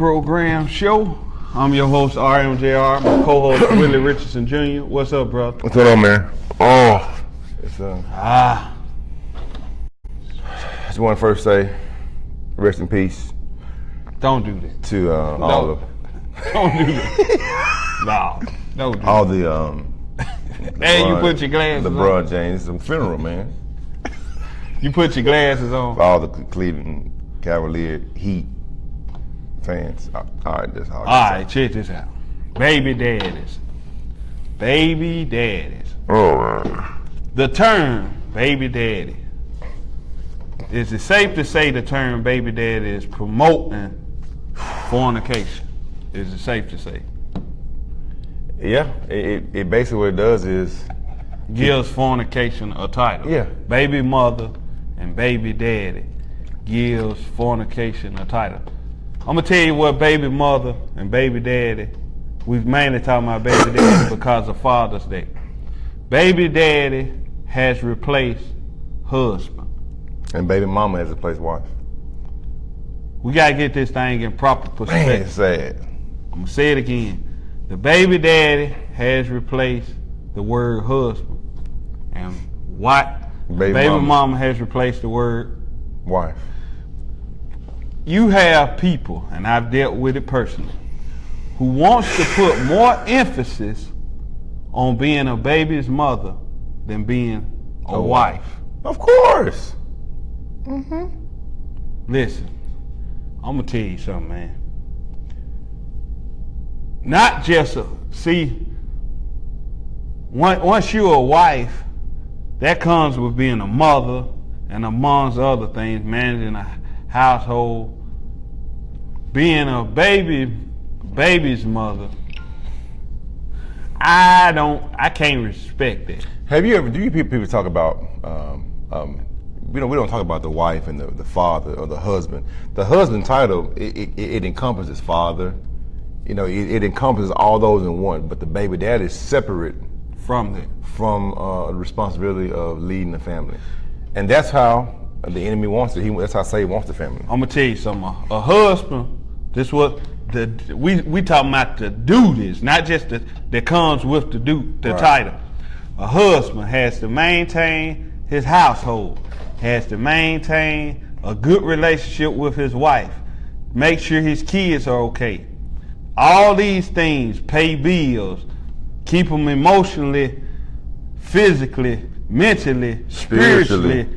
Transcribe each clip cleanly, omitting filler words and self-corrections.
Program show. I'm your host RMJR, my co-host Willie Richardson Jr. What's up, brother? What's going on, man? Oh, it's just want to first say, rest in peace. Don't do that. To all the. Don't do that. No, don't do all that. the And you put your glasses on. LeBron James, some funeral, man. You put your glasses on. All the Cleveland Cavalier Heat fans. All right, that's all. All right, check this out. Baby daddies. Baby daddies. Oh, man. The term baby daddy. Is it safe to say the term baby daddy is promoting fornication? Is it safe to say? Yeah, it basically what it does is gives fornication a title. Yeah. Baby mother and baby daddy gives fornication a title. I'm gonna tell you what baby mother and baby daddy, we've mainly talking about baby daddy because of Father's Day. Baby daddy has replaced husband. And baby mama has replaced wife. We gotta get this thing in proper perspective. Man, it's sad. I'm gonna say it again. The baby daddy has replaced the word husband. And what? Baby mama has replaced the word wife. You have people, and I've dealt with it personally, who wants to put more emphasis on being a baby's mother than being a wife. Of course. Mm-hmm. Listen, I'm gonna tell you something, man. Not just once you're a wife, that comes with being a mother and amongst other things, managing a household. Being a baby's mother, I can't respect that. Have you ever? Do you people talk about? We don't talk about the wife and the father or the husband. The husband title it encompasses father. It encompasses all those in one. But the baby dad is separate from the responsibility of leading the family, and that's how the enemy wants it. That's how Satan wants the family. I'm gonna tell you something. A husband. This what we talking about the duties, not just that comes with the title. A husband has to maintain his household, has to maintain a good relationship with his wife, make sure his kids are okay. All these things, pay bills, keep them emotionally, physically, mentally, spiritually,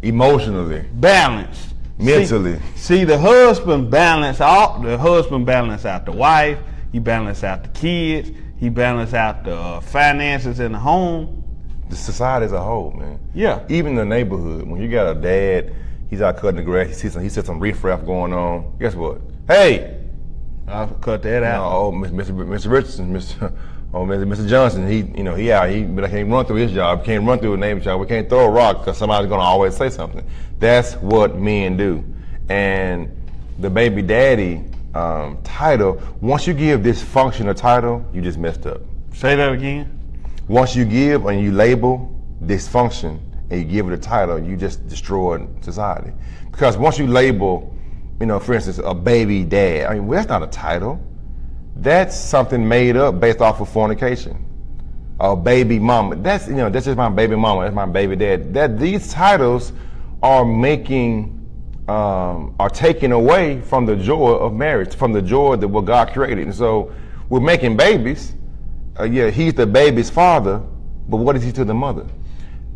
emotionally balanced. Mentally. See, the husband balance out the wife, he balance out the kids, he balance out the finances in the home. The society as a whole, man. Yeah. Even the neighborhood, when you got a dad, he's out cutting the grass, he sees some riffraff going on. Guess what? Hey! I'll cut that out. Oh, Mr. Richardson, Mr. Johnson, he out. But I can't run through his job. Can't run through a neighbor's job. We can't throw a rock because somebody's gonna always say something. That's what men do. And the baby daddy title, once you give this function a title, you just messed up. Say that again. Once you give and you label dysfunction and you give it a title, you just destroyed society. Because once you label, for instance, a baby dad, well, that's not a title. That's something made up based off of fornication. A baby mama, that's just my baby mama, that's my baby dad. These titles are are taking away from the joy of marriage, from the joy that what God created. And so we're making babies. He's the baby's father, but what is he to the mother?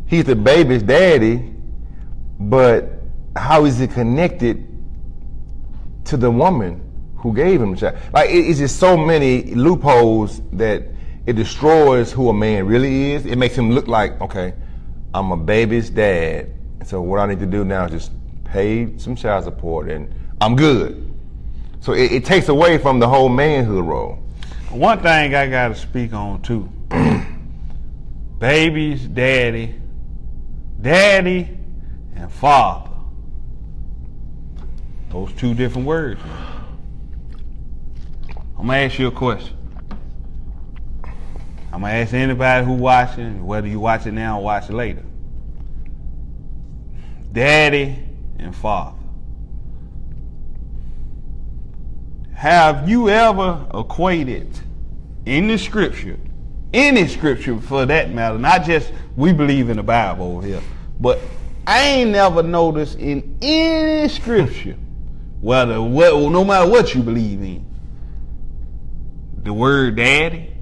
He's the baby's daddy, but how is he connected to the woman who gave him the child? Like, it's just so many loopholes that it destroys who a man really is. It makes him look like, okay, I'm a baby's dad, so what I need to do now is just pay some child support and I'm good. So it takes away from the whole manhood role. One thing I gotta speak on too. Baby's daddy and father. Those two different words, man. I'm gonna ask you a question. I'm gonna ask anybody who watching, whether you watch it now or watch it later. Daddy and father. have you ever equated in the scripture, any scripture for that matter, not just we believe in the Bible over here, but I ain't never noticed in any scripture, no matter what you believe in, the word daddy?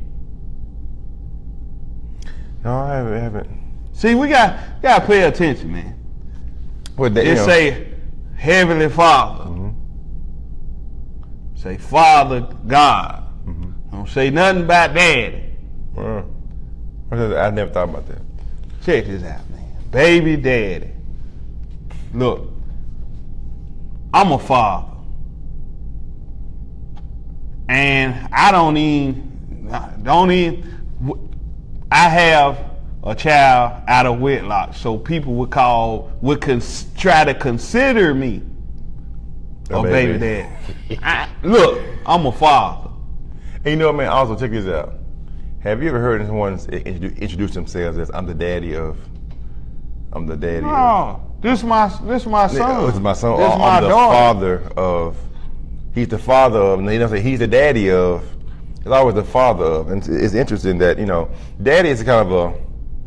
No, I haven't. See, we got to pay attention, man. It say Heavenly Father. Mm-hmm. Say Father God. Mm-hmm. Don't say nothing about daddy. I never thought about that. Check this out, man. Baby daddy. Look, I'm a father. And I have a child out of wedlock, so people would try to consider me a baby daddy. Look, I'm a father. And you know what, man, also check this out. Have you ever heard someone introduce themselves as I'm the daddy of? No, this is my son. This is my son. This is my I'm the daughter. father of. He's the father of, and they don't say he's the daddy of. It's always the father of, and it's interesting that daddy is kind of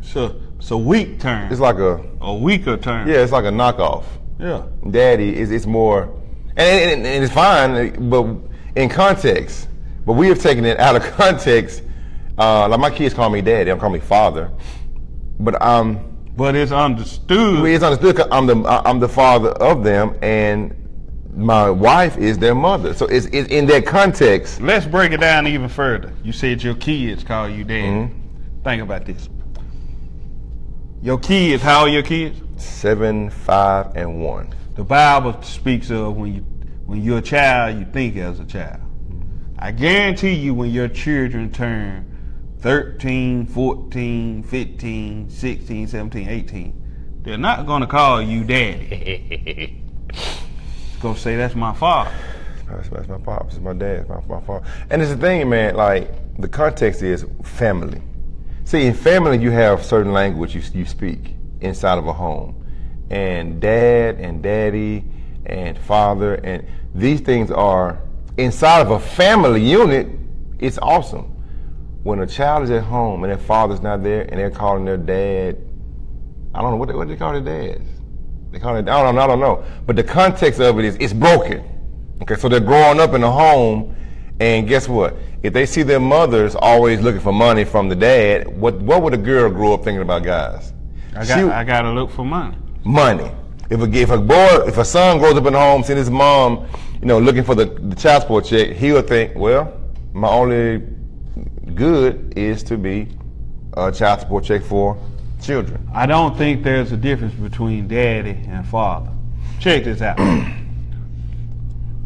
it's a weak term. It's like a weaker term. Yeah, it's like a knockoff. Yeah, daddy it's more, and it's fine, but in context. But we have taken it out of context. Like my kids call me daddy, I'm calling me father, but it's understood. It's understood 'cause I'm the father of them, and my wife is their mother. So it's in that context. Let's break it down even further. You said your kids call you daddy. Mm-hmm. Think about this. Your kids, how old are your kids? 7, 5, and 1. The Bible speaks of when you're a child, you think as a child. I guarantee you when your children turn 13, 14, 15, 16, 17, 18, they're not going to call you daddy. Going to say, that's my father. That's my pops, it's my dad, it's my father. And it's the thing, man, like, the context is family. See, in family, you have certain language you speak inside of a home. And dad and daddy and father, and these things are inside of a family unit. It's awesome. When a child is at home and their father's not there and they're calling their dad, I don't know, what they call their dads? They call it, I don't know. But the context of it is, it's broken. Okay, so they're growing up in a home, and guess what? If they see their mothers always looking for money from the dad, what would a girl grow up thinking about guys? I gotta look for money. Money. If a son grows up in the home, seeing his mom, looking for the child support check, he would think, well, my only good is to be a child support check for children. I don't think there's a difference between daddy and father. Check this out.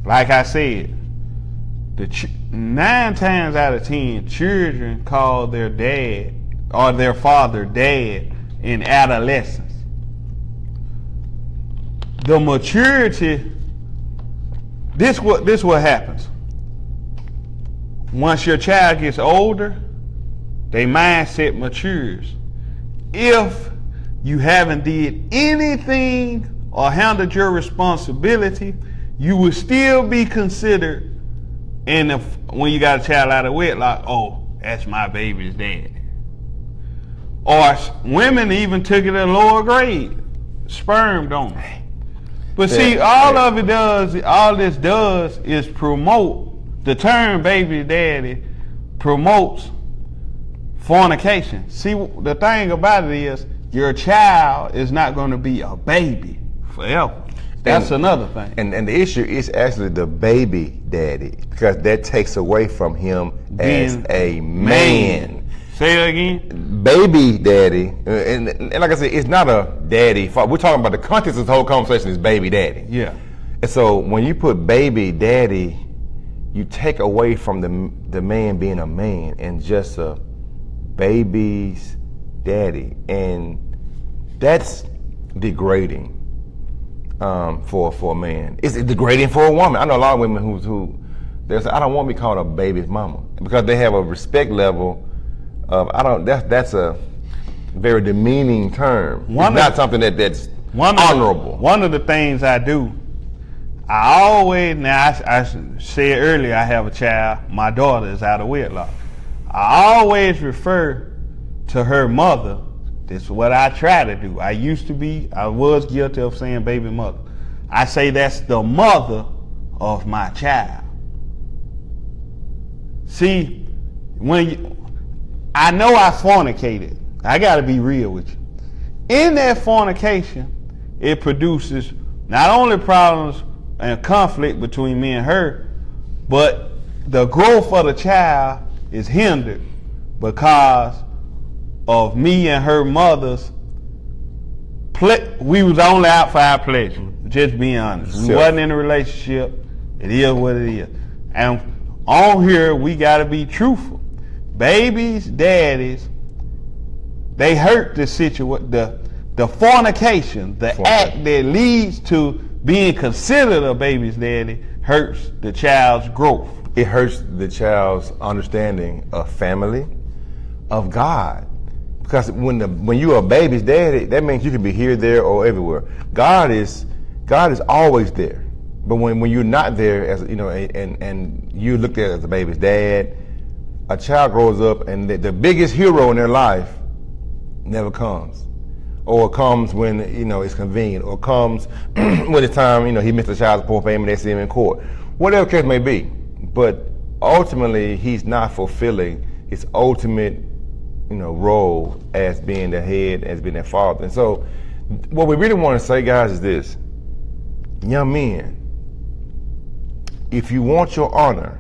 Like I said, 9 times out of 10, children call their dad or their father dad in adolescence. The maturity, this what happens. Once your child gets older, their mindset matures. If you haven't did anything or handled your responsibility, you will still be considered, when you got a child out of wedlock, oh, that's my baby's dad. Or women even took it a lower grade, sperm donor. But see, all this does is promote, the term baby daddy promotes fornication. See, the thing about it is, your child is not going to be a baby forever. That's another thing. And the issue is actually the baby daddy, because that takes away from him as a man. Say it again. Baby daddy, and like I said, it's not a daddy. We're talking about the context of the whole conversation is baby daddy. Yeah. And so when you put baby daddy, you take away from the man being a man and just a baby's daddy, and that's degrading for a man. It's degrading for a woman. I know a lot of women who they say, I don't want to be called a baby's mama, because they have a respect level of that's a very demeaning term. It's not something that's honorable. One of the things I do, I always, now I said earlier I have a child, my daughter is out of wedlock. I always refer to her mother. This is what I try to do. I was guilty of saying baby mother. I say that's the mother of my child. See, I know I fornicated. I got to be real with you. In that fornication, it produces not only problems and conflict between me and her, but the growth of the child is hindered because of me and her mother's we was only out for our pleasure. Just being honest. We wasn't in a relationship. It is what it is. And on here, we got to be truthful. Babies, daddies, they hurt the situation, the fornication, the act that leads to being considered a baby's daddy hurts the child's growth. It hurts the child's understanding of family, of God. Because when you're a baby's daddy, that means you can be here, there, or everywhere. God is always there. But when you're not there, as you know, and you looked at as a baby's dad, a child grows up and the biggest hero in their life never comes, or comes when it's convenient, or comes when it's time. He missed the child support payment. They see him in court, whatever case may be. But ultimately, he's not fulfilling his ultimate role as being the head, as being their father. And so what we really want to say, guys, is this: young men, if you want your honor,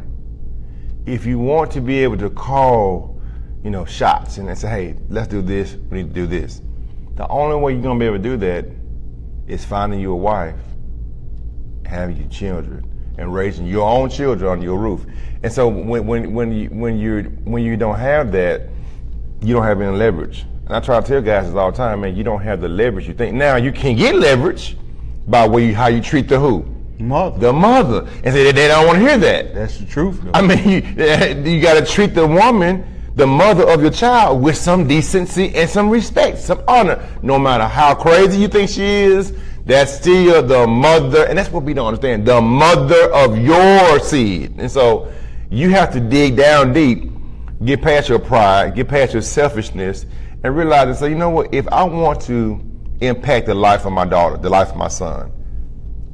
if you want to be able to call shots and say, hey, let's do this, we need to do this, the only way you're going to be able to do that is finding you a wife, having your children, and raising your own children under your roof. And so when you don't have that, you don't have any leverage. And I try to tell guys this all the time, man, you don't have the leverage you think. Now, you can get leverage by how you treat the who? Mother. The mother. And say they don't want to hear that. That's the truth, though. I mean, you got to treat the woman, the mother of your child, with some decency and some respect, some honor. No matter how crazy you think she is, that's still the mother, and that's what we don't understand, the mother of your seed. And so you have to dig down deep, get past your pride, get past your selfishness, and realize and say, you know what, if I want to impact the life of my daughter, the life of my son,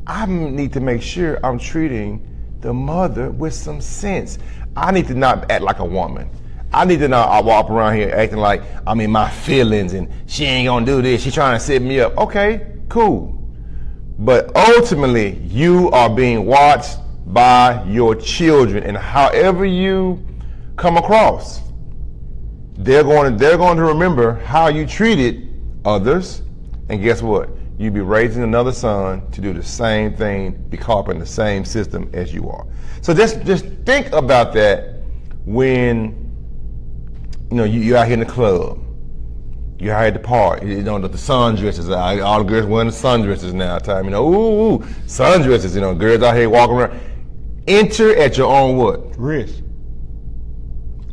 I need to make sure I'm treating the mother with some sense. I need to not act like a woman. I need to not walk around here acting like I'm in my feelings and she ain't gonna do this, she's trying to set me up. Okay, cool. But ultimately, you are being watched by your children, and however you come across, they're going to remember how you treated others, and guess what? You'll be raising another son to do the same thing, be caught up in the same system as you are. So just think about that when you're out here in the club, you're out at the park. The sundresses, all the girls wearing the sundresses now. Ooh, sundresses. Girls out here walking around. Enter at your own what? Risk.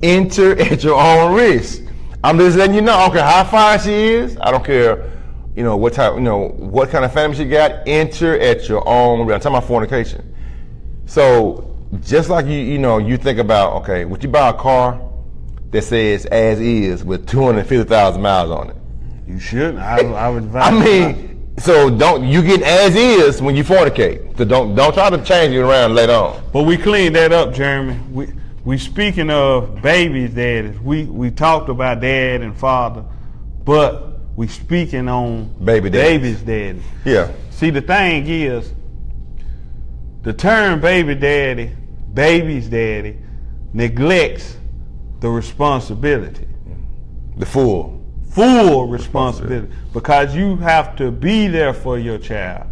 Enter at your own risk. I'm just letting you know. I don't care how fine she is. I don't care, what type, what kind of family she got. Enter at your own risk. I'm talking about fornication. So just like you think about, okay, would you buy a car that says as is with 250,000 miles on it? You shouldn't. I would advise. I mean, so you get as is when you fornicate. So don't try to change it around later on. But we cleaned that up, Jeremy. We speaking of babies' daddies. We talked about dad and father, but we speaking on babies' daddy. Yeah. See, the thing is, the term baby's daddy, neglects the responsibility. The full responsibility. Because you have to be there for your child,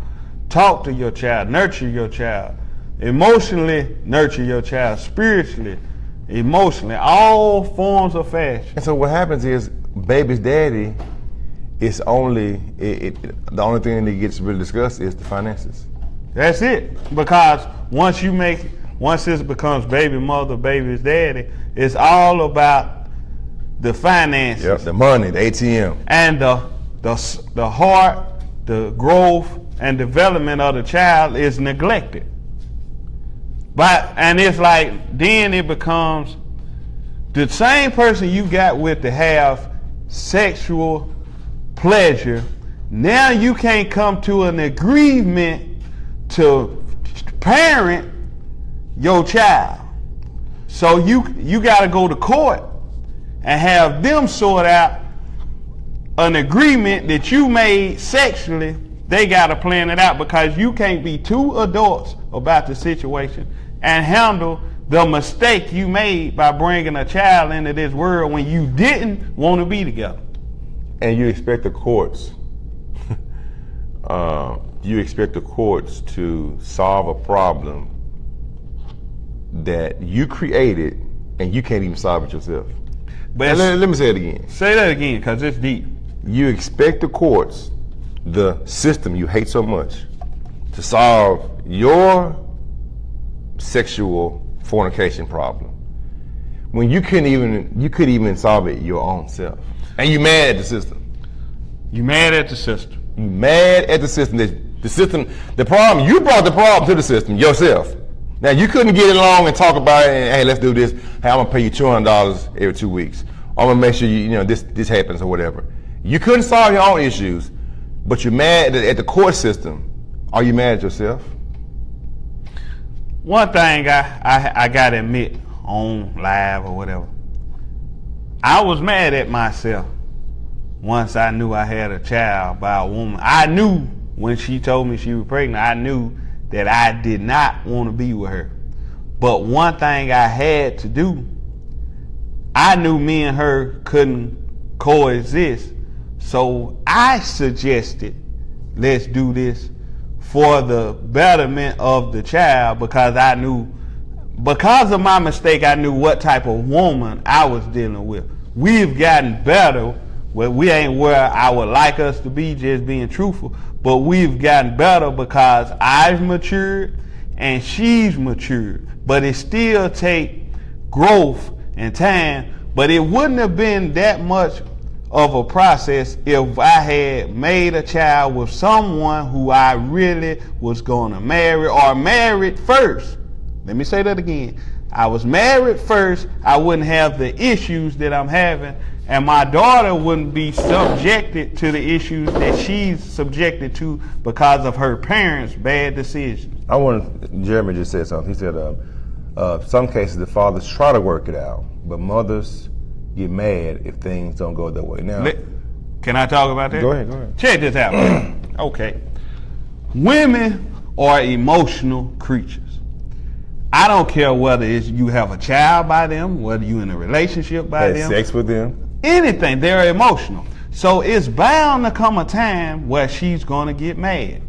talk to your child, nurture your child, emotionally nurture your child, spiritually, emotionally, all forms of fashion. And so what happens is, baby's daddy is the only thing that gets really discussed is the finances. That's it. Because once this becomes baby mother, baby's daddy, it's all about the finances. Yep, the money, the ATM. And the heart, the growth, and development of the child is neglected. And it's like, then it becomes the same person you got with to have sexual pleasure. Now you can't come to an agreement to parent your child. So you got to go to court and have them sort out an agreement that you made sexually. They got to plan it out, because you can't be two adults about the situation and handle the mistake you made by bringing a child into this world when you didn't want to be together. And you expect the courts, to solve a problem that you created and you can't even solve it yourself. But let me say it again. Say that again, because it's deep. You expect the courts, the system you hate so much, to solve your sexual fornication problem when you couldn't even solve it your own self. And you mad at the system. You mad at the system. You mad at the system. The problem, you brought the problem to the system yourself. Now you couldn't get along and talk about it and, hey, let's do this. Hey, I'm gonna pay you $200 every 2 weeks. I'm gonna make sure this happens or whatever. You couldn't solve your own issues, but you're mad at the court system. Are you mad at yourself? One thing I gotta admit on live or whatever, I was mad at myself once I knew I had a child by a woman. I knew when she told me she was pregnant, I knew that I did not want to be with her. But one thing I had to do, I knew me and her couldn't coexist. So I suggested, let's do this for the betterment of the child, because I knew, because of my mistake, I knew what type of woman I was dealing with. We've gotten better. Well, we ain't where I would like us to be, just being truthful, but we've gotten better because I've matured and she's matured. But it still take growth and time, but it wouldn't have been that much of a process if I had made a child with someone who I really was going to marry, or married first. Let me say that again. I was married first, I wouldn't have the issues that I'm having, and my daughter wouldn't be subjected to the issues that she's subjected to because of her parents' bad decisions. Jeremy just said something. He said, some cases the fathers try to work it out, but mothers get mad if things don't go their way. Now, can I talk about that? Go ahead. Check this out. Okay. Women are emotional creatures. I don't care whether you have a child by them, whether you're in a relationship by them. Have sex with them. Anything, they're emotional. So it's bound to come a time where she's going to get mad.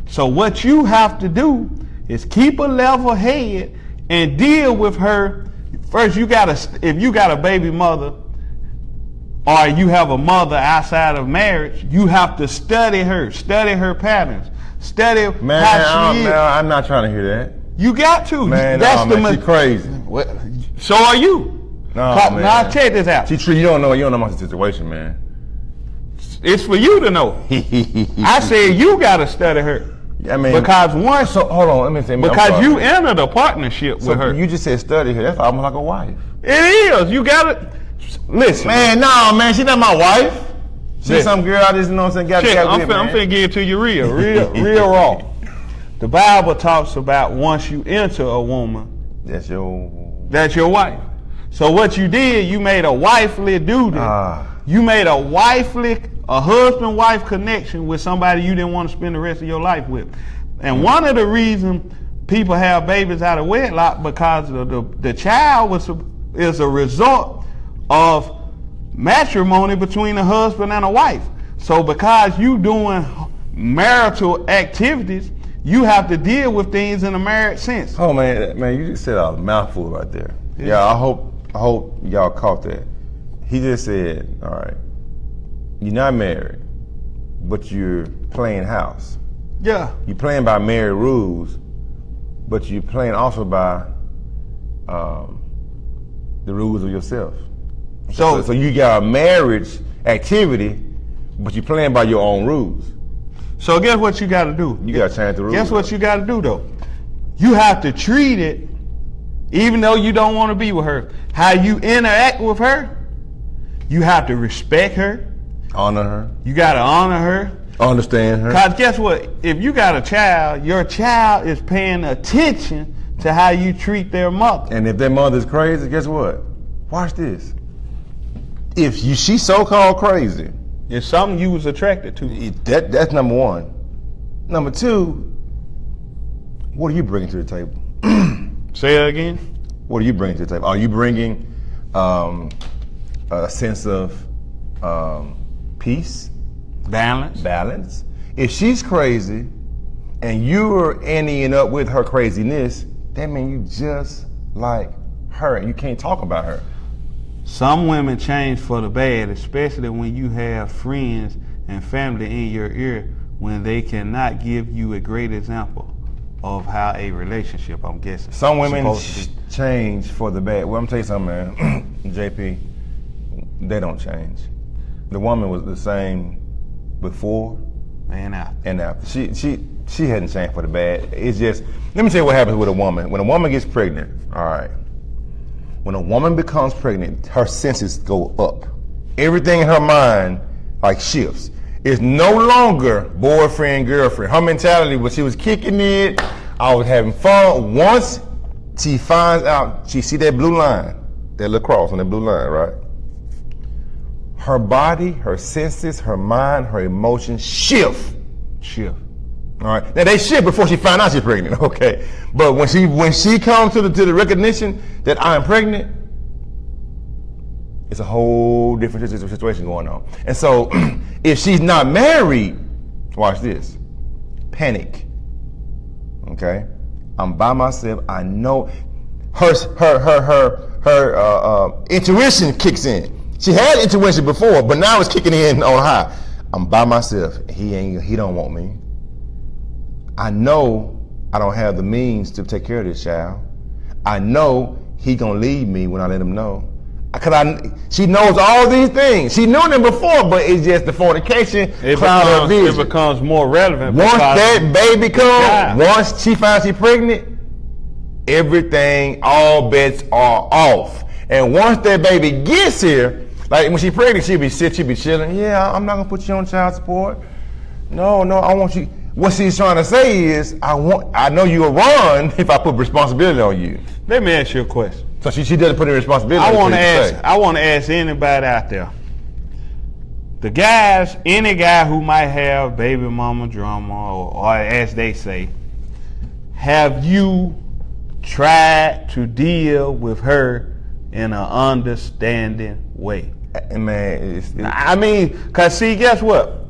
So what you have to do is keep a level head and deal with her. First, if you got a baby mother, or you have a mother outside of marriage, you have to study her patterns, study how she is. I'm not trying to hear that. You got to. Man, she crazy. So are you. Man. Now check this out. You don't know my situation, man. It's for you to know. I said you got to study her. I mean, because once. So hold on, let me say. Because you entered a partnership with her. You just said study her. That's almost like a wife. It is. You got to listen. Man, man, she's not my wife. She's some girl I just I'm saying. I'm finna give it to you real raw. The Bible talks about once you enter a woman, that's your wife. So what you did, you made a wifely duty. You made a husband-wife connection with somebody you didn't want to spend the rest of your life with. And one of the reasons people have babies out of wedlock, because the child is a result of matrimony between a husband and a wife. So because you doing marital activities, you have to deal with things in a marriage sense. Oh man, you just said a mouthful right there. Yeah, I hope y'all caught that. He just said, all right, you're not married, but you're playing house. Yeah. You're playing by married rules, but you're playing also by the rules of yourself. So you got a marriage activity, but you're playing by your own rules. So guess what you got to do? You got to change the rules. Guess what you got to do though? You have to treat it, even though you don't want to be with her. How you interact with her, you have to respect her. Honor her. You got to honor her. Understand her. Because guess what? If you got a child, your child is paying attention to how you treat their mother. And if their mother's crazy, guess what? Watch this. If she's so-called crazy, It's something you was attracted to. that's number one. Number two, what are you bringing to the table? Say it again. What are you bringing to the table? Are you bringing a sense of peace? Balance. If she's crazy and you're ending up with her craziness, that means you just like her and you can't talk about her. Some women change for the bad, especially when you have friends and family in your ear when they cannot give you a great example of how a relationship, I'm guessing. Some women change for the bad. Well, I'm tell you something, man. JP, they don't change. The woman was the same before and after. She hadn't changed for the bad. It's just, let me tell you what happens with a woman. When a woman gets pregnant, all right, when a woman becomes pregnant, her senses go up. Everything in her mind like shifts. It's no longer boyfriend, girlfriend. Her mentality was she was kicking it, I was having fun. Once she finds out, she see that blue line, that little cross on that blue line, right? Her body, her senses, her mind, her emotions shift. All right. Now they shift before she find out she's pregnant, okay? But when she comes to the recognition that I am pregnant, it's a whole different situation going on. And so if she's not married, watch this. Panic. Okay? I'm by myself. I know her intuition kicks in. She had intuition before, but now it's kicking in on high. I'm by myself. He don't want me. I know I don't have the means to take care of this child. I know he gonna leave me when I let him know. She knows all these things. She knew them before, but it's just the fornication. It becomes more relevant. Once that baby comes, once she finds she's pregnant, everything, all bets are off. And once that baby gets here, like when she's pregnant, she'll be chilling. Yeah, I'm not gonna put you on child support. No, I want you. What she's trying to say is, I know you'll run if I put responsibility on you. Let me ask you a question. So she doesn't put any responsibility on you. I want to ask anybody out there. The guys, any guy who might have baby mama drama, or as they say, have you tried to deal with her in an understanding way? Man, I mean, because see, guess what?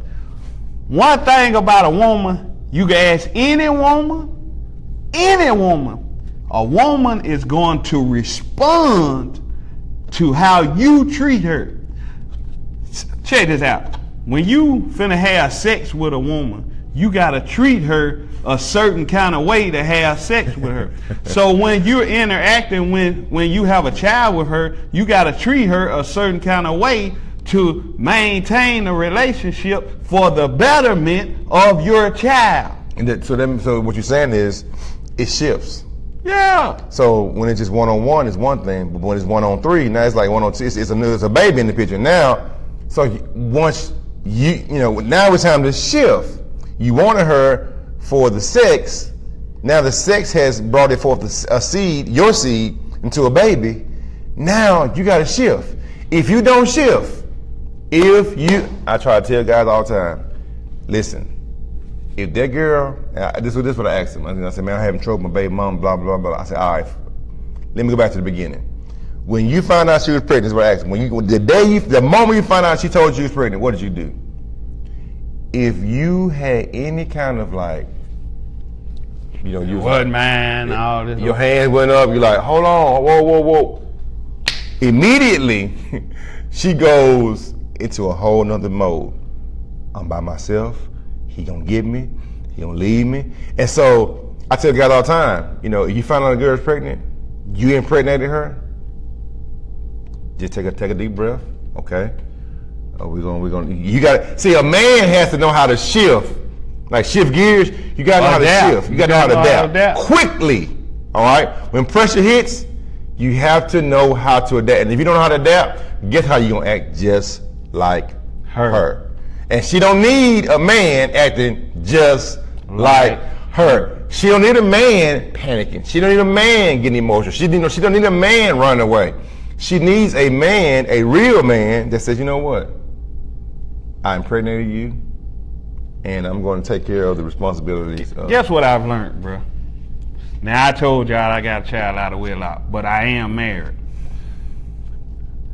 One thing about a woman, you can ask any woman, a woman is going to respond to how you treat her. Check this out. When you finna have sex with a woman, you gotta treat her a certain kind of way to have sex with her. So when you're interacting, when you have a child with her, you gotta treat her a certain kind of way to maintain a relationship for the betterment of your child. So what you're saying is, it shifts. Yeah. So when it's just one-on-one, it's one thing, but when it's one-on-three, now it's like one-on-two. It's a baby in the picture now. So once now it's time to shift. You wanted her for the sex. Now the sex has brought it forth a seed, your seed, into a baby. Now you got to shift. If you don't shift, I try to tell guys all the time, listen, if that girl, this is what I asked him. I said, man, I'm having trouble with my baby mom, blah, blah, blah. I said, all right, let me go back to the beginning. When you found out she was pregnant, is what I asked him. The moment you found out she told you she was pregnant, what did you do? If you had any kind of you what man, all this. Your hands went up, you're like, hold on, whoa. Immediately, she goes into a whole nother mode. I'm by myself. He gonna get me. He gonna leave me. And so I tell guys all the time, if you find out a girl's pregnant, you impregnated her. Just take a deep breath. Okay. You gotta see, a man has to know how to shift Like shift gears, you gotta know how to shift. You gotta know how to adapt quickly. All right. When pressure hits, you have to know how to adapt. And if you don't know how to adapt, guess how you gonna act? Just like her. And she don't need a man acting just like her. She don't need a man panicking. She don't need a man getting emotional. She don't need a man running away. She needs a man, a real man, that says, you know what? I impregnated you, and I'm going to take care of the responsibilities. Guess what I've learned, bro? Now, I told y'all I got a child out of wedlock, but I am married.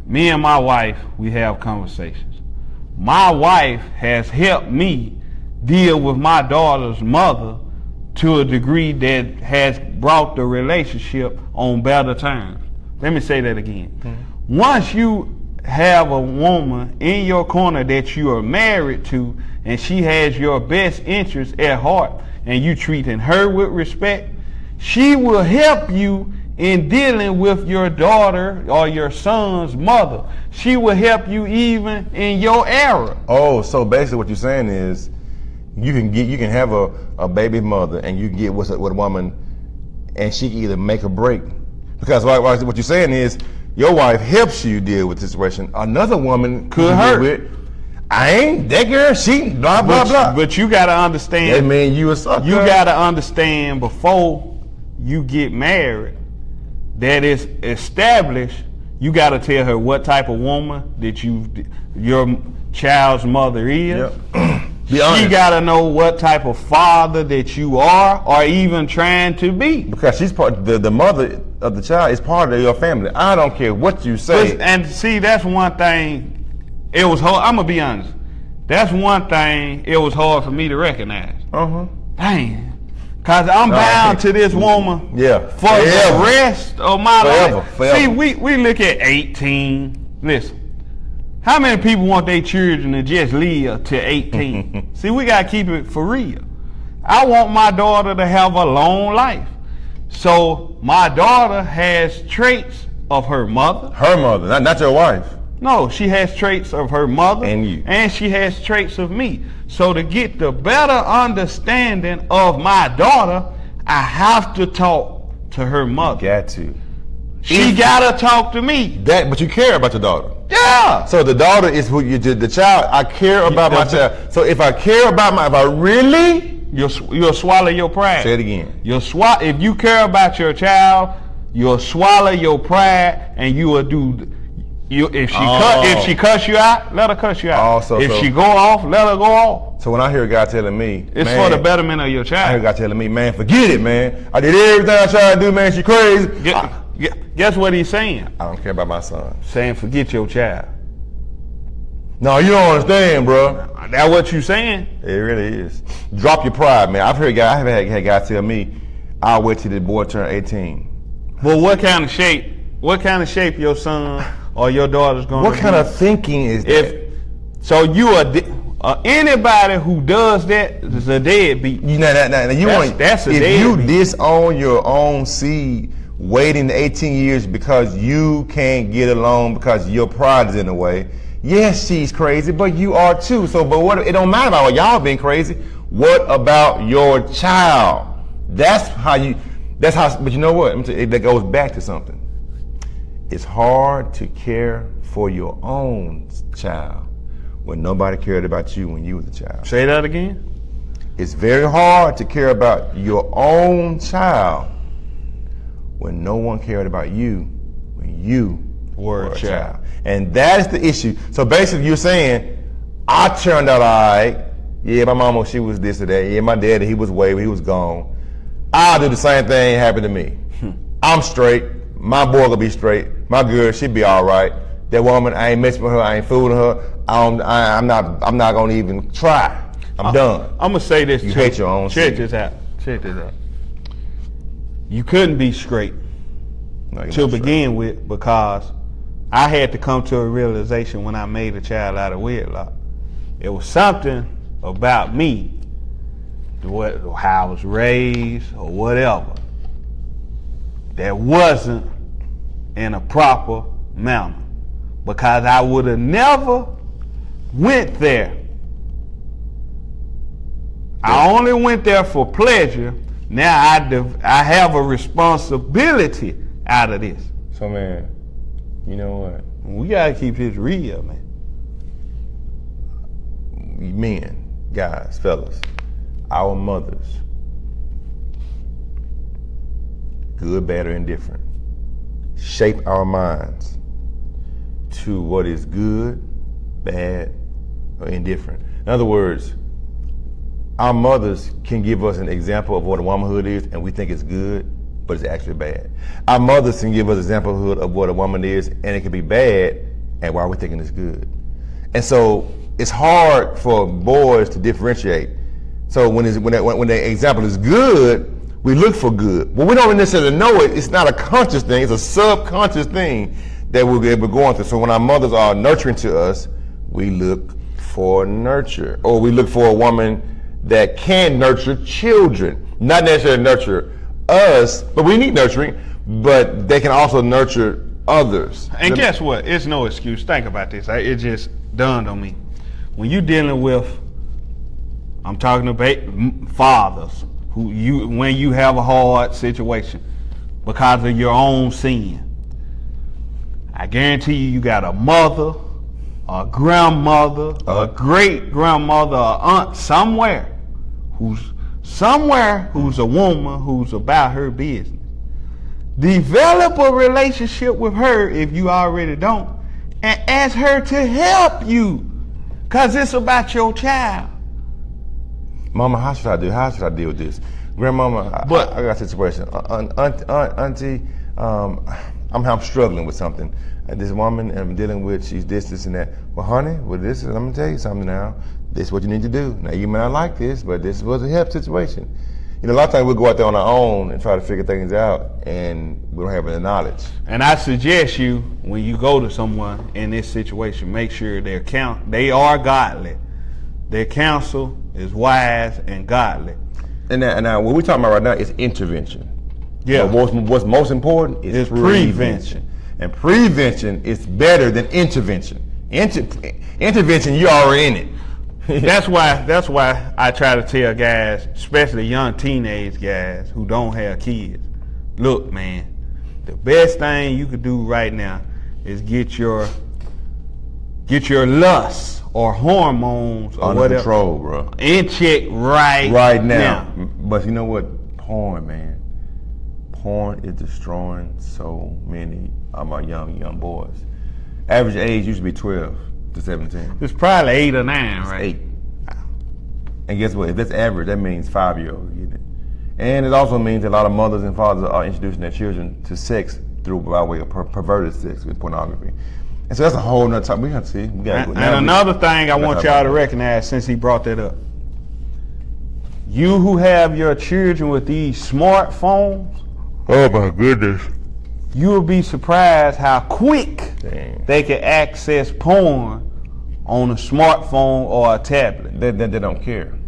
Me and my wife, we have conversations. My wife has helped me deal with my daughter's mother to a degree that has brought the relationship on better terms. Let me say that again. Mm-hmm. Once you have a woman in your corner that you are married to, and she has your best interest at heart, and you treating her with respect, she will help you in dealing with your daughter or your son's mother. She will help you even in your error. Oh, so basically what you're saying is you can have a baby mother, and you get with a woman, and she can either make or break. Because what you're saying is your wife helps you deal with the situation. Another woman could hurt. I ain't that girl. She blah blah blah. But you gotta understand. That mean you a sucker. You gotta understand before you get married that it's established. You gotta tell her what type of woman that your child's mother is. Yep. She gotta know what type of father that you are, or even trying to be. Because she's part. The mother of the child is part of your family. I don't care what you say. And see, that's one thing. It was hard. I'm gonna be honest. That's one thing. It was hard for me to recognize. Dang. Cause I'm bound to this woman. Yeah. For the rest of my life. Forever. See, we look at 18. Listen. How many people want their children to just live to 18? See, we got to keep it for real. I want my daughter to have a long life. So my daughter has traits of her mother. Her mother, not your wife. No, she has traits of her mother. And you. And she has traits of me. So to get the better understanding of my daughter, I have to talk to her mother. You got to. She got to talk to me. But you care about your daughter. Yeah. So the daughter is who the child. I care about my child. So if I care about if I really, you'll swallow your pride. Say it again. If you care about your child, you'll swallow your pride, and you will do. If she cuss you out, let her cuss you out. If she go off, let her go off. So when I hear a guy telling me, it's for the betterment of your child. I hear a guy telling me, man, forget it, man. I did everything I tried to do, man. She crazy. Guess what he's saying? I don't care about my son. Saying forget your child. No, you don't understand, bro. That's what you saying? It really is. Drop your pride, man. I've had guys tell me, I'll wait till the boy turn 18. Well, what kind of shape your son or your daughter's going to be? What kind of thinking is that? So you are anybody who does that is a deadbeat. That's a deadbeat. If you disown your own seed, waiting 18 years because you can't get along because your pride is in the way. Yes, she's crazy, but you are too. It don't matter about y'all being crazy. What about your child? But you know what? That goes back to something. It's hard to care for your own child when nobody cared about you when you was a child. Say that again. It's very hard to care about your own child when no one cared about you when you were a child. And that is the issue. So basically you're saying, I turned out all right. Yeah, my mama, she was this or that. Yeah, my daddy, he was he was gone. I'll do the same thing happened to me. I'm straight. My boy will be straight. My girl, she'll be all right. That woman, I ain't messing with her. I ain't fooling her. I'm not going to even try. I'm done. I'm going to say this. You hate your own Check this out. You couldn't be straight to begin with, because I had to come to a realization when I made a child out of wedlock. It was something about me, how I was raised or whatever, that wasn't in a proper manner, because I would have never went there I only went there for pleasure. Now I have a responsibility out of this. So man, you know what? We gotta keep this real, man. Men, guys, fellas, our mothers, good, bad, or indifferent, shape our minds to what is good, bad, or indifferent. In other words, our mothers can give us an example of what a womanhood is, and we think it's good, but it's actually bad. Our mothers can give us an example of what a woman is, and it can be bad, and why we're thinking it's good. And so it's hard for boys to differentiate. So when the example is good, we look for good. But we don't necessarily know it. It's not a conscious thing. It's a subconscious thing that we're going through. So when our mothers are nurturing to us, we look for nurture. Or we look for a woman that can nurture children. Not necessarily nurture us, but we need nurturing, but they can also nurture others. And guess what? It's no excuse. Think about this. It just dawned on me. When you're dealing with, I'm talking about fathers, when you have a hard situation because of your own sin, I guarantee you got a mother, a grandmother, a great grandmother, a aunt somewhere who's a woman who's about her business. Develop a relationship with her if you already don't, and ask her to help you, because it's about your child. Mama, how should I deal with this? Grandmama, I got a situation. Auntie, I'm struggling with something. This woman I'm dealing with, she's this, and that. Well, honey, I'm gonna tell you something now. This is what you need to do. Now, you may not like this, but this was a help situation. You know, a lot of times we go out there on our own and try to figure things out, and we don't have any knowledge. And I suggest you, when you go to someone in this situation, make sure they are godly. Their counsel is wise and godly. And now what we're talking about right now is intervention. Yeah. But what's most important is prevention. And prevention is better than intervention. Intervention, you're already in it. That's why I try to tell guys, especially young teenage guys who don't have kids, look, man, the best thing you could do right now is get your lust or hormones or under whatever control, bro, in check right now. But you know what? Porn, man. Porn is destroying so many of our young boys. Average age used to be 12 to 17. It's probably 8 or 9, right? 8. And guess what? If that's average, that means 5-year-olds getting it. And it also means a lot of mothers and fathers are introducing their children to sex by way of perverted sex with pornography. And so that's a whole nother topic. We have to see. And another thing I want y'all to recognize, since he brought that up, you who have your children with these smartphones, oh my goodness, you will be surprised how quick they can access porn on a smartphone or a tablet. They don't care.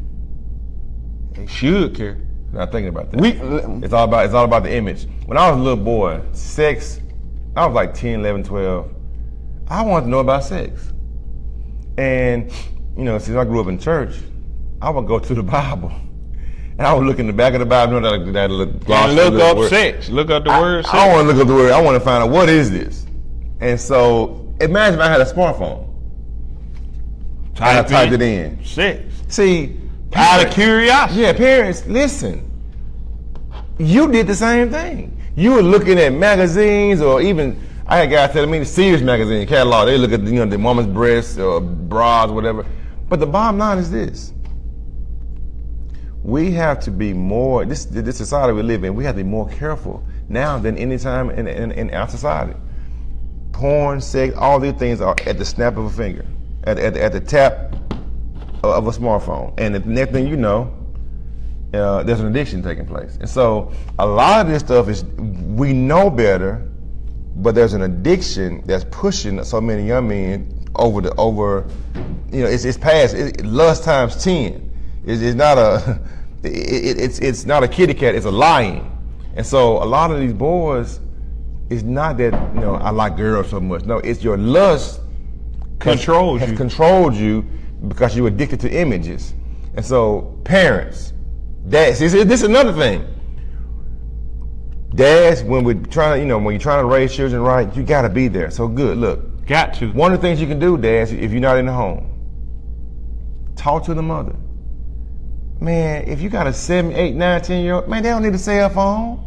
They should care. Not thinking about that. It's all about the image. When I was a little boy, sex, I was like 10, 11, 12. I wanted to know about sex. And, you know, since I grew up in church, I would go to the Bible. And I would look in the back of the Bible, you know, that look up word. Sex. Look up the word sex. I want to look up the word. I want to find out what is this. And so, imagine if I had a smartphone. I typed it in. Sex. See, out of curiosity. Yeah, parents, listen. You did the same thing. You were looking at magazines, or even I had guys telling me the Sears magazine catalog. They look at the woman's breasts or bras, whatever. But the bottom line is this: we have to be more. This society we live in, we have to be more careful now than any time in our society. Porn, sex, all these things are at the snap of a finger, at the tap of a smartphone, and the next thing you know, there's an addiction taking place. And so a lot of this stuff is, we know better, but there's an addiction that's pushing so many young men over, it's past, lust times 10. It's not a kitty cat, it's a lion. And so a lot of these boys, it's not that, I like girls so much. No, it's your lust has controlled you because you're addicted to images. And so parents, dads, this is another thing. Dads, when we're trying, when you're trying to raise children right, you got to be there. So good, look. Got to. One of the things you can do, dads, if you're not in the home, talk to the mother. Man, if you got a 7, 8, 9, 10-year-old, man, they don't need a cell phone.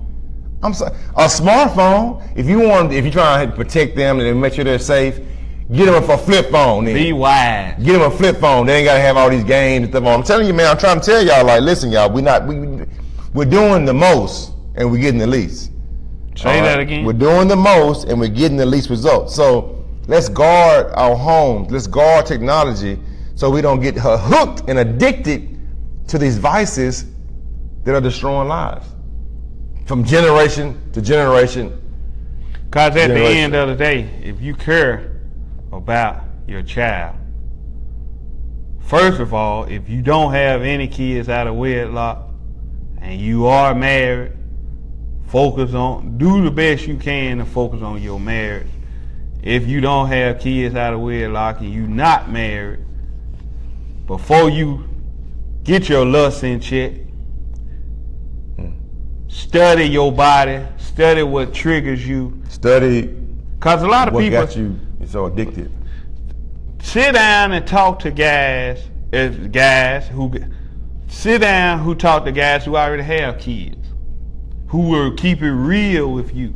I'm sorry, a smartphone. If you're trying to protect them and make sure they're safe, get them a flip phone. Then. Be wise. Get them a flip phone. They ain't got to have all these games and stuff on. I'm telling you, man. I'm trying to tell y'all, like, listen, y'all. We're doing the most and we're getting the least. Say that again. We're doing the most and we're getting the least results. So let's guard our homes. Let's guard technology so we don't get hooked and addicted to these vices that are destroying lives from generation to generation. Because at the end of the day, if you care about your child, first of all, if you don't have any kids out of wedlock and you are married, do the best you can to focus on your marriage. If you don't have kids out of wedlock and you're not married, before you get your lust in check, study your body, study what triggers you. Study because a lot of people got you so addicted. Sit down and talk to guys who talk to guys who already have kids, who will keep it real with you.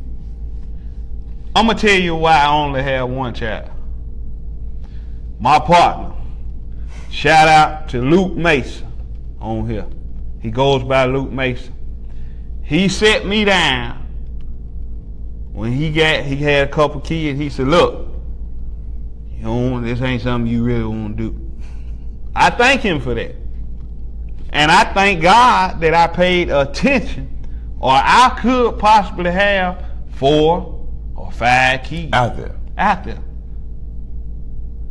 I'm gonna tell you why I only have one child. My partner, shout out to Luke Mason on here. He goes by Luke Mason. He set me down when he had a couple kids. He said, look, this ain't something you really want to do. I thank him for that. And I thank God that I paid attention, or I could possibly have 4 or 5 kids out there.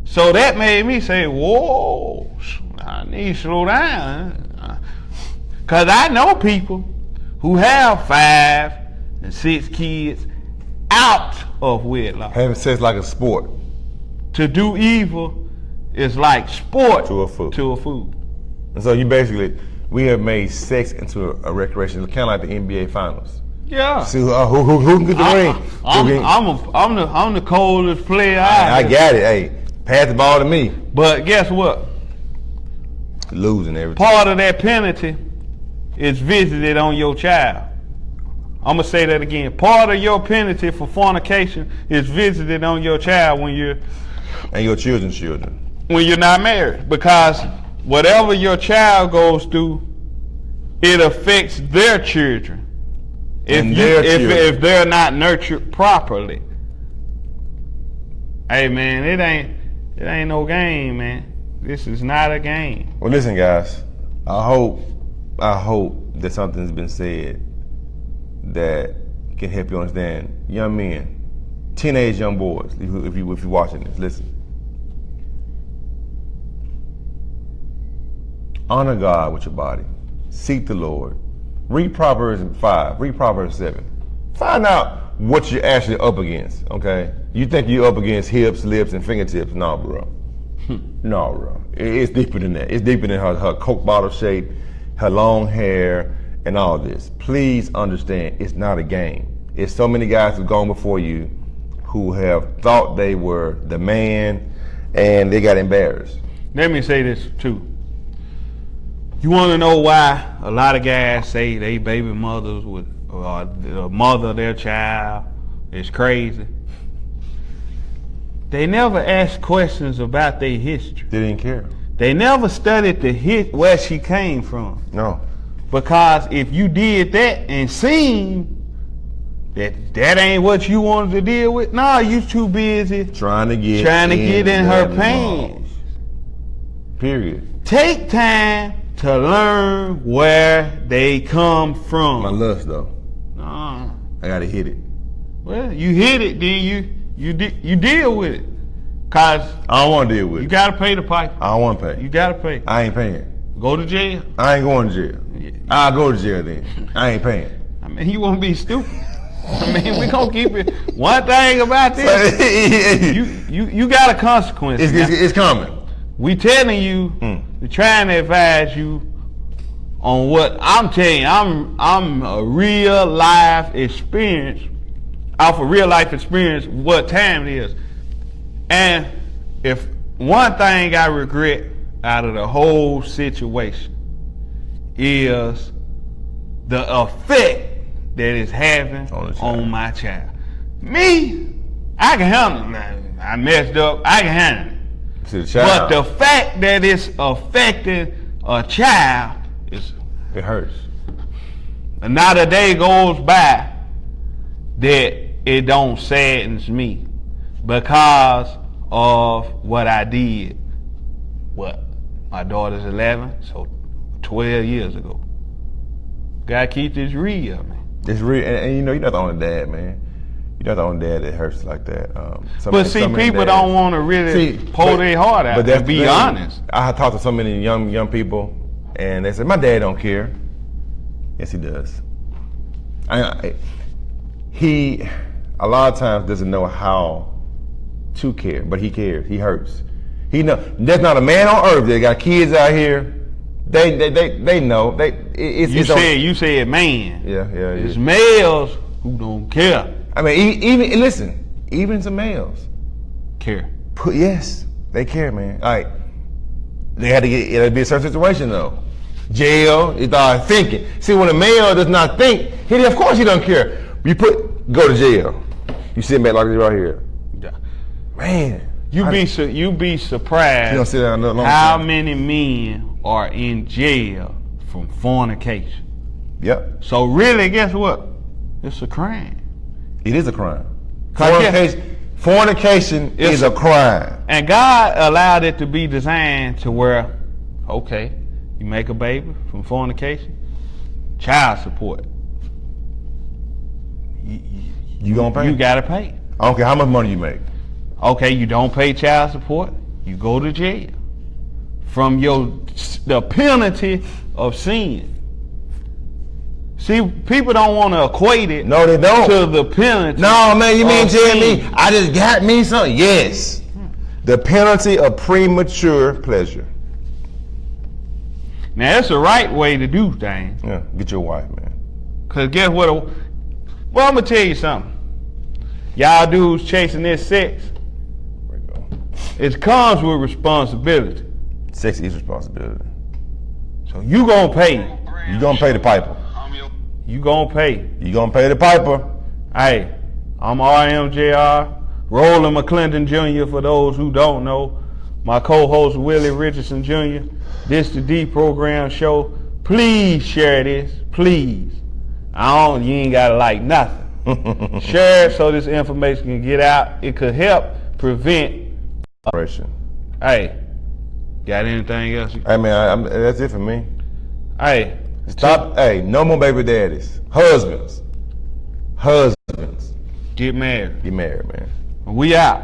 So that made me say, whoa, I need to slow down. Because I know people who have 5 and 6 kids out of wedlock. Having sex like a sport. To do evil is like sport to a food. And so we have made sex into a recreation, kind of like the NBA Finals. Yeah. See who can get the ring. I'm the coldest player. I got it. Hey, pass the ball to me. But guess what? Losing everything. Part of that penalty is visited on your child. I'm gonna say that again. Part of your penalty for fornication is visited on your child when you're and your children's children when you're not married, because whatever your child goes through, it affects their children. If they're not nurtured properly. Hey man, it ain't no game, man. This is not a game. Well, listen, guys. I hope that something's been said that can help you understand. Young men, teenage young boys, if you're watching this, listen. Honor God with your body. Seek the Lord. Read Proverbs 5. Read Proverbs 7. Find out what you're actually up against, okay? You think you're up against hips, lips, and fingertips. No, bro. No, bro. It's deeper than that. It's deeper than her Coke bottle shape, her long hair, and all this. Please understand, it's not a game. It's so many guys who've gone before you who have thought they were the man, and they got embarrassed. Let me say this, too. You want to know why a lot of guys say they baby mothers with the mother of their child is crazy? They never asked questions about their history. They didn't care. They never studied where she came from. No. Because if you did that and seen that ain't what you wanted to deal with, nah, you too busy trying to get in her pants. Period. Take time to learn where they come from. My lust, though. Nah. I gotta hit it. Well, you hit it, then you deal with it. Cause I don't want to deal with it. You gotta pay the piper. I don't want to pay. You gotta pay. I ain't paying. Go to jail. I ain't going to jail. Yeah. I'll go to jail then. I ain't paying. I mean, you won't be stupid. I mean, we gonna keep it. One thing about this, you got a consequence. It's coming. We telling you trying to advise you on what I'm telling you. I'm a real life experience, off of real life experience, what time it is. And if one thing I regret out of the whole situation is the effect that it's having on my child. Me, I can handle it. I messed up, I can handle it. To the child. But the fact that it's affecting a child is, it hurts. and not a day goes by that it don't saddens me because of what I did. What? My daughter's 11, so 12 years ago. Gotta keep this real, man. It's real, and you know, you're not the only dad, man. You're not the only dad that hurts like that. But see, people don't want to really pull their heart out and be honest. I have talked to so many young people, and they say, my dad don't care. Yes, he does. He, a lot of times, doesn't know how to care, but he cares. He hurts. He know there's not a man on earth that got kids out here. They know. You said man. Yeah. It's males who don't care. I mean, even some males care. Yes, they care, man. Like, they had to get, it'll be a certain situation though. Jail, you start thinking. See, when a male does not think, of course he don't care. Go to jail. You sit back like this right here. Yeah. Man. You be surprised you don't sit down how many men are in jail from fornication. Yep. So really, guess what? It's a crime. It is a crime. Fornication is a crime. And God allowed it to be designed to where, okay, you make a baby from fornication, child support. You gonna pay? You gotta pay. I don't care how much money you make. Okay, you don't pay child support, you go to jail from the penalty of sin. See, people don't want to equate it. No, they don't. To the penalty. No, man, you mean tell me I just got me something? Yes. The penalty of premature pleasure. Now, that's the right way to do things. Yeah, get your wife, man. Because guess what? Well, I'm going to tell you something. Y'all dudes chasing this sex. There we go. It comes with responsibility. Sex is responsibility. So you going to pay. You going to pay the piper. You going to pay. You going to pay the piper. Hey, I'm RMJR, Roland McClendon Jr. for those who don't know. My co-host Willie Richardson Jr. This the Deprogram show. Please share this, please. You ain't gotta like nothing. Share it so this information can get out. It could help prevent. Hey, got anything else? Hey man, that's it for me. Hey, stop. Hey, no more baby daddies. Husbands. Get married. We out.